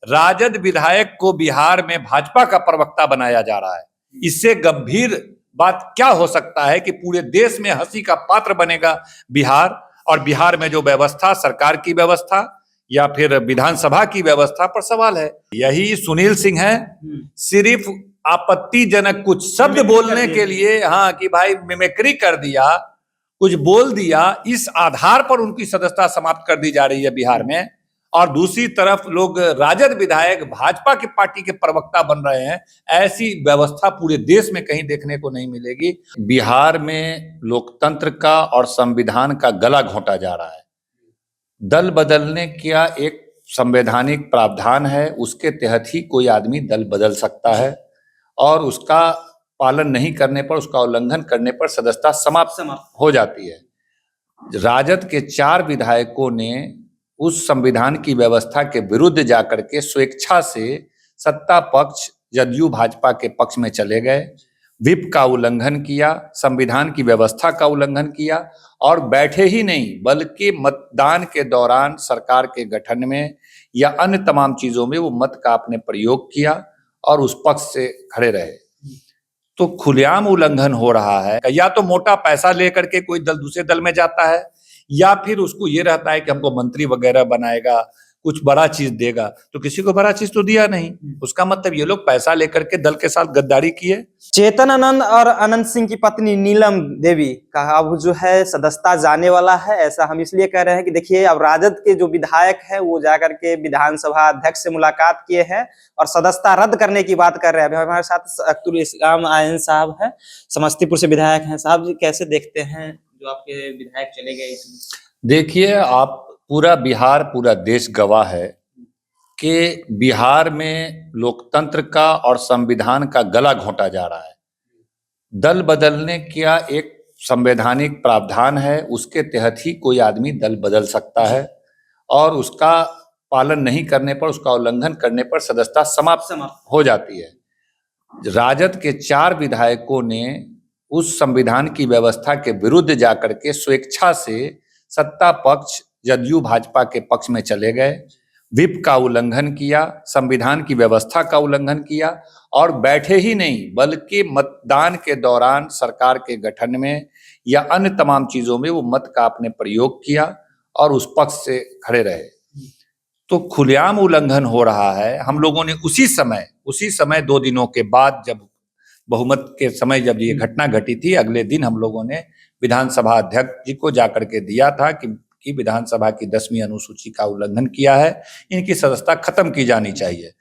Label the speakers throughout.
Speaker 1: राजद विधायक को बिहार में भाजपा का प्रवक्ता बनाया जा रहा है। इससे गंभीर बात क्या हो सकता है कि पूरे देश में हंसी का पात्र बनेगा बिहार, और बिहार में जो व्यवस्था, सरकार की व्यवस्था या फिर विधानसभा की व्यवस्था पर सवाल है। यही सुनील सिंह है, सिर्फ आपत्तिजनक कुछ शब्द बोलने के लिए, हाँ, कि भाई मिमिक्री कर दिया, कुछ बोल दिया, इस आधार पर उनकी सदस्यता समाप्त कर दी जा रही है बिहार में। और दूसरी तरफ लोग राजद विधायक भाजपा की पार्टी के प्रवक्ता बन रहे हैं। ऐसी व्यवस्था पूरे देश में कहीं देखने को नहीं मिलेगी। बिहार में लोकतंत्र का और संविधान का गला घोंटा जा रहा है। दल बदलने का एक संवैधानिक प्रावधान है, उसके तहत ही कोई आदमी दल बदल सकता है, और उसका पालन नहीं करने पर, उसका उल्लंघन करने पर सदस्यता समाप्त हो जाती है। राजद के 4 विधायकों ने उस संविधान की व्यवस्था के विरुद्ध जाकर के स्वेच्छा से सत्ता पक्ष जदयू भाजपा के पक्ष में चले गए, व्हिप का उल्लंघन किया, संविधान की व्यवस्था का उल्लंघन किया, और बैठे ही नहीं बल्कि मतदान के दौरान सरकार के गठन में या अन्य तमाम चीजों में वो मत का आपने प्रयोग किया और उस पक्ष से खड़े रहे। तो खुलेआम उल्लंघन हो रहा है। या तो मोटा पैसा लेकर के कोई दल दूसरे दल में जाता है, या फिर उसको ये रहता है कि हमको मंत्री वगैरह बनाएगा, कुछ बड़ा चीज देगा। तो किसी को बड़ा चीज तो दिया नहीं, उसका मतलब ये लोग पैसा लेकर के दल के साथ गद्दारी किए।
Speaker 2: चेतन आनंद और अनंत सिंह की पत्नी नीलम देवी का अब जो है सदस्यता जाने वाला है। ऐसा हम इसलिए कह रहे हैं कि देखिए, अब राजद के जो विधायक है वो जाकर के विधानसभा अध्यक्ष से मुलाकात किए हैं और सदस्यता रद्द करने की बात कर रहे हैं। अभी हमारे साथ अख्तरुल इस्लाम आयन साहब है, समस्तीपुर से विधायक हैं। साहब जी, कैसे देखते हैं जो आपके विधायक चले गए?
Speaker 1: देखिए, आप पूरा बिहार, पूरा देश गवाह है कि बिहार में लोकतंत्र का और संविधान का गला घोंटा जा रहा है। दल बदलने का एक संवैधानिक प्रावधान है, उसके तहत ही कोई आदमी दल बदल सकता है, और उसका पालन नहीं करने पर, उसका उल्लंघन करने पर सदस्यता समाप्त हो जाती है। राजद के 4 विधायकों ने उस संविधान की व्यवस्था के विरुद्ध जाकर के स्वेच्छा से सत्ता पक्ष जदयू भाजपा के पक्ष में चले गए, व्हिप का उल्लंघन किया, संविधान की व्यवस्था का उल्लंघन किया, और बैठे ही नहीं बल्कि मतदान के दौरान सरकार के गठन में या अन्य तमाम चीजों में वो मत का आपने प्रयोग किया और उस पक्ष से खड़े रहे। तो खुलेआम उल्लंघन हो रहा है। हम लोगों ने उसी समय 2 दिनों के बाद, जब बहुमत के समय जब ये घटना घटी थी, अगले दिन हम लोगों ने विधानसभा अध्यक्ष जी को जाकर के दिया था कि विधानसभा की 10वीं अनुसूची का उल्लंघन किया है, इनकी सदस्यता खत्म की जानी चाहिए।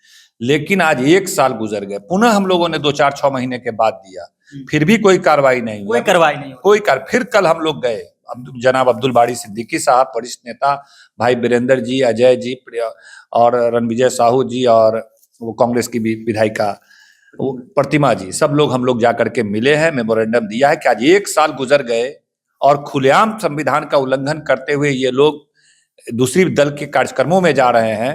Speaker 1: लेकिन आज 1 साल गुजर गए, पुनः हम लोगों ने 2-4-6 महीने के बाद दिया, फिर भी कोई कार्रवाई नहीं हुई। फिर कल हम लोग गए, जनाब अब्दुल बारी सिद्दीकी साहब, वरिष्ठ नेता, भाई वीरेंद्र जी, अजय जी और रणविजय साहू जी, और वो कांग्रेस की भी विधायिका प्रतिमा जी, सब लोग हम लोग जाकर के मिले हैं, मेमोरेंडम दिया है कि आज 1 साल गुजर गए और खुलेआम संविधान का उल्लंघन करते हुए ये लोग दूसरी दल के कार्यक्रमों में जा रहे हैं,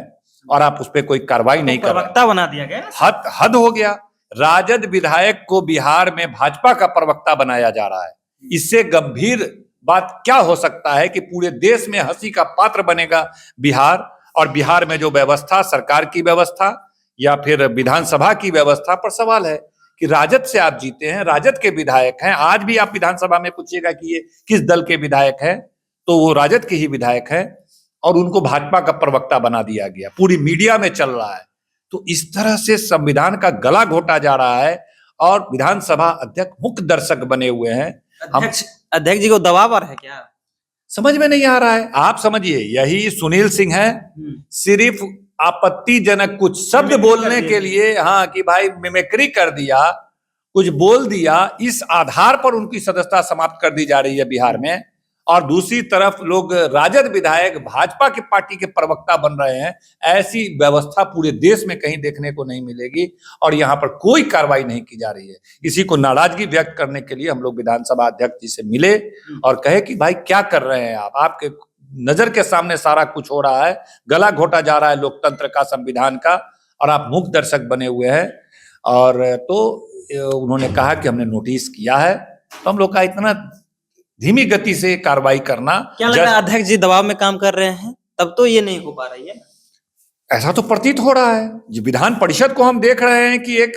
Speaker 1: और आप उस पर कोई कार्रवाई नहीं कर रहे।
Speaker 2: प्रवक्ता बना दिया गया।
Speaker 1: हद हो गया। राजद विधायक को बिहार में भाजपा का प्रवक्ता बनाया जा रहा है। इससे गंभीर बात क्या हो सकता है कि पूरे देश में हंसी का पात्र बनेगा बिहार, और बिहार में जो व्यवस्था, सरकार की व्यवस्था या फिर विधानसभा की व्यवस्था पर सवाल है कि राजद से आप जीते हैं, राजद के विधायक हैं। आज भी आप विधानसभा में पूछिएगा कि ये किस दल के विधायक हैं, तो वो राजद के ही विधायक हैं, और उनको भाजपा का प्रवक्ता बना दिया गया, पूरी मीडिया में चल रहा है। तो इस तरह से संविधान का गला घोटा जा रहा है, और विधानसभा अध्यक्ष मुख्य दर्शक बने हुए हैं।
Speaker 2: अध्यक्ष जी को दबाव आ रहा है क्या,
Speaker 1: समझ में नहीं आ रहा है। आप समझिए, यही सुनील सिंह है, सिर्फ आपत्तिजनक कुछ शब्द बोलने के लिए, हाँ, कि भाई मिमिक्री कर दिया, कुछ बोल दिया, इस आधार पर उनकी सदस्यता समाप्त कर दी जा रही है बिहार में। और दूसरी तरफ लोग राजद विधायक भाजपा की पार्टी के प्रवक्ता बन रहे हैं। ऐसी व्यवस्था पूरे देश में कहीं देखने को नहीं मिलेगी, और यहाँ पर कोई कार्रवाई नहीं की जा रही है। इसी को नाराजगी व्यक्त करने के लिए हम लोग विधानसभा अध्यक्ष जी से मिले और कहे कि भाई क्या कर रहे हैं आप, आपके नजर के सामने सारा कुछ हो रहा है, गला घोटा जा रहा है लोकतंत्र का, संविधान का, और आप मूक दर्शक बने हुए हैं। और तो उन्होंने कहा कि हमने नोटिस किया है। तो हम लोग का इतना धीमी गति से कार्रवाई करना,
Speaker 2: क्या लग रहा है अध्यक्ष जी दबाव में काम कर रहे हैं, तब तो ये नहीं हो पा रही है।
Speaker 1: ऐसा तो प्रतीत हो रहा है। जो विधान परिषद को हम देख रहे हैं कि एक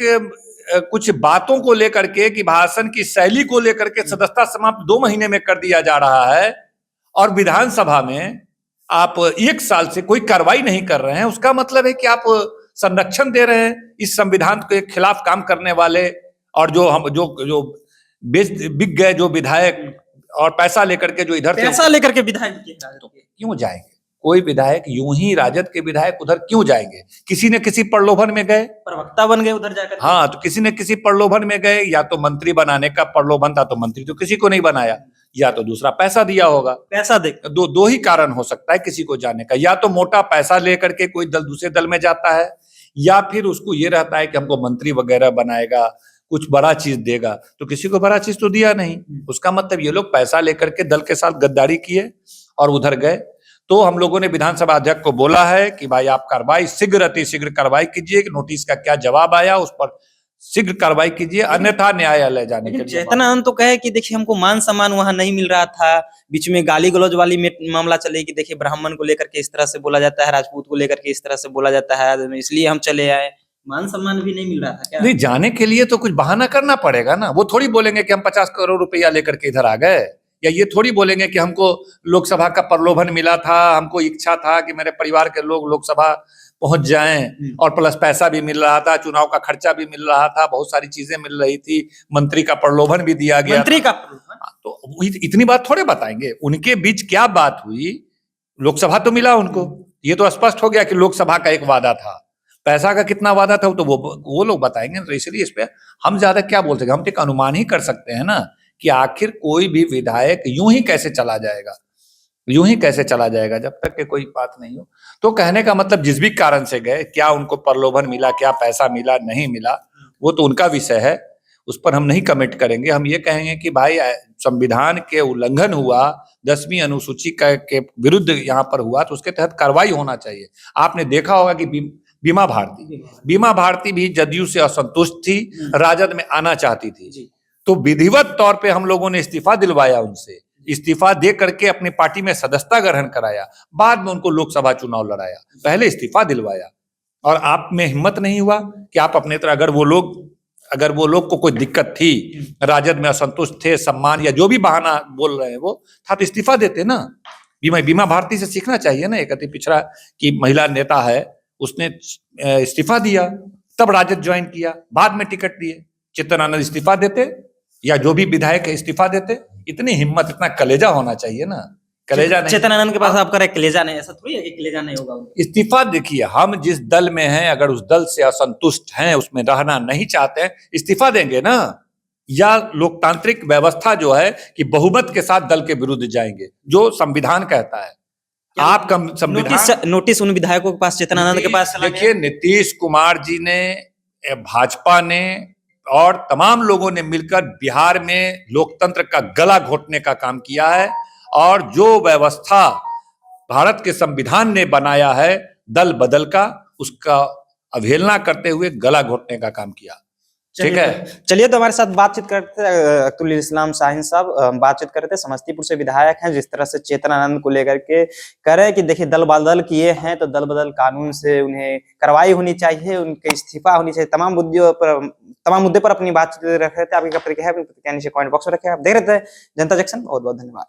Speaker 1: कुछ बातों को लेकर के, कि भाषण की शैली को लेकर के सदस्यता समाप्त 2 महीने में कर दिया जा रहा है, और विधानसभा में आप 1 साल से कोई कार्रवाई नहीं कर रहे हैं। उसका मतलब है कि आप संरक्षण दे रहे हैं इस संविधान के खिलाफ काम करने वाले, और जो बिक गए जो विधायक, और पैसा लेकर के जो इधर
Speaker 2: पैसा लेकर के विधायक
Speaker 1: क्यों जाएंगे? कोई विधायक यूं ही, राजद के विधायक उधर क्यों जाएंगे? किसी न किसी प्रलोभन में गए,
Speaker 2: प्रवक्ता बन गए उधर जाकर।
Speaker 1: हाँ, तो किसी न किसी प्रलोभन में गए। या तो मंत्री बनाने का प्रलोभन था, तो मंत्री तो किसी को नहीं बनाया, या तो दूसरा पैसा दिया होगा।
Speaker 2: पैसा दे,
Speaker 1: दो ही कारण हो सकता है किसी को जाने का। या तो मोटा पैसा लेकर के कोई दल दूसरे दल में जाता है, या फिर उसको ये रहता है कि हमको मंत्री वगैरह बनाएगा, कुछ बड़ा चीज देगा। तो किसी को बड़ा चीज तो दिया नहीं। उसका मतलब ये लोग पैसा लेकर के दल के साथ गद्दारी किए और उधर गए। तो हम लोगों ने विधानसभा अध्यक्ष को बोला है कि भाई आप कार्रवाई शीघ्र अति शीघ्र कार्रवाई कीजिए। नोटिस का क्या जवाब आया उस पर शीघ्र कार्रवाई कीजिए, अन्यथा न्यायालय जाने के लिए।
Speaker 2: चेतनानंद तो कहे कि देखिए हमको मान सम्मान वहां नहीं मिल रहा था। बीच में गाली गलौज वाली मामला चले कि देखिए ब्राह्मण को लेकर के इस तरह से बोला जाता है, राजपूत को लेकर के इस तरह से बोला जाता है, इसलिए हम चले आए। मान सम्मान भी नहीं मिल रहा था क्या?
Speaker 1: नहीं, जाने के लिए तो कुछ बहाना करना पड़ेगा ना। वो थोड़ी बोलेंगे कि हम 50 करोड़ रुपया लेकर के इधर आ गए, या ये थोड़ी बोलेंगे कि हमको लोकसभा का प्रलोभन मिला था, हमको इच्छा था कि मेरे परिवार के लोग लोकसभा पहुंच जाएं, और प्लस पैसा भी मिल रहा था, चुनाव का खर्चा भी मिल रहा था, बहुत सारी चीजें मिल रही थी, मंत्री का प्रलोभन भी दिया गया।
Speaker 2: मंत्री का
Speaker 1: तो इतनी बात थोड़े बताएंगे। उनके बीच क्या बात हुई? लोकसभा तो मिला उनको, ये तो स्पष्ट हो गया कि लोकसभा का एक वादा था। पैसा का कितना वादा था तो वो लोग बताएंगे। तो इसलिए इस पे हम ज्यादा क्या बोल सकते हैं? हम तो एक अनुमान ही कर सकते हैं ना कि आखिर कोई भी विधायक यूं ही कैसे चला जाएगा, यूं ही कैसे चला जाएगा जब तक कि कोई बात नहीं हो। तो कहने का मतलब जिस भी कारण से गए, क्या उनको प्रलोभन मिला, क्या पैसा मिला, नहीं मिला, वो तो उनका विषय है, उस पर हम नहीं कमेंट करेंगे। हम ये कहेंगे कि भाई संविधान के उल्लंघन हुआ, 10वीं अनुसूची के विरुद्ध यहाँ पर हुआ, तो उसके तहत कार्रवाई होना चाहिए। आपने देखा होगा कि बीमा भारती भी जदयू से असंतुष्ट थी, राजद में आना चाहती थी, तो विधिवत तौर पे हम लोगों ने इस्तीफा दिलवाया उनसे। इस्तीफा दे करके अपनी पार्टी में सदस्यता ग्रहण कराया, बाद में उनको लोकसभा चुनाव लड़ाया, पहले इस्तीफा दिलवाया। और आप में हिम्मत नहीं हुआ कि आप अपने तरह, अगर वो लोग को कोई दिक्कत थी, राजद में असंतुष्ट थे, सम्मान या जो भी बहाना बोल रहे हैं वो था, तो इस्तीफा देते ना। बीमा भारती से सीखना चाहिए ना, एक अति पिछड़ा की महिला नेता है, उसने इस्तीफा दिया, तब राजद ज्वाइन किया, बाद में टिकट दिए। चेतनानंद इस्तीफा देते, या जो भी विधायक है इस्तीफा देते। इतनी हिम्मत, इतना कलेजा होना चाहिए ना। कलेजा नहीं।
Speaker 2: चेतनानंद के पास आपका कलेजा नहीं, ऐसा थोड़ी है कि कलेजा नहीं होगा।
Speaker 1: इस्तीफा देखिए, हम जिस दल में हैं, अगर उस दल से असंतुष्ट हैं, उसमें रहना नहीं चाहते हैं, इस्तीफा देंगे ना। या लोकतांत्रिक व्यवस्था जो है कि बहुमत के साथ दल के विरुद्ध जाएंगे, जो संविधान कहता है। आप संविधान
Speaker 2: नोटिस उन विधायकों के पास, चेतनानंद के पास
Speaker 1: देखिए, नीतीश कुमार जी ने, भाजपा ने और तमाम लोगों ने मिलकर बिहार में लोकतंत्र का गला घोटने का काम किया है, और जो व्यवस्था भारत के संविधान ने बनाया है दल बदल का, उसका अवहेलना करते हुए गला घोटने का काम किया। ठीक है,
Speaker 2: चलिए, तो हमारे साथ बातचीत करते अब्दुल इस्लाम शाहीन साहब बातचीत करते, समस्तीपुर से विधायक हैं। जिस तरह से चेतनानंद को लेकर के कह रहे हैं कि देखिए दल बदल किए हैं तो दल बदल कानून से उन्हें कार्रवाई होनी चाहिए, उनके इस्तीफा होनी चाहिए, तमाम मुद्दे पर अपनी बातचीत रख रहे थे। आपकी क्या प्रतिक्रिया है? नीचे कमेंट बॉक्स में रखें। आप देख रहे थे जनता जंक्शन। बहुत बहुत धन्यवाद।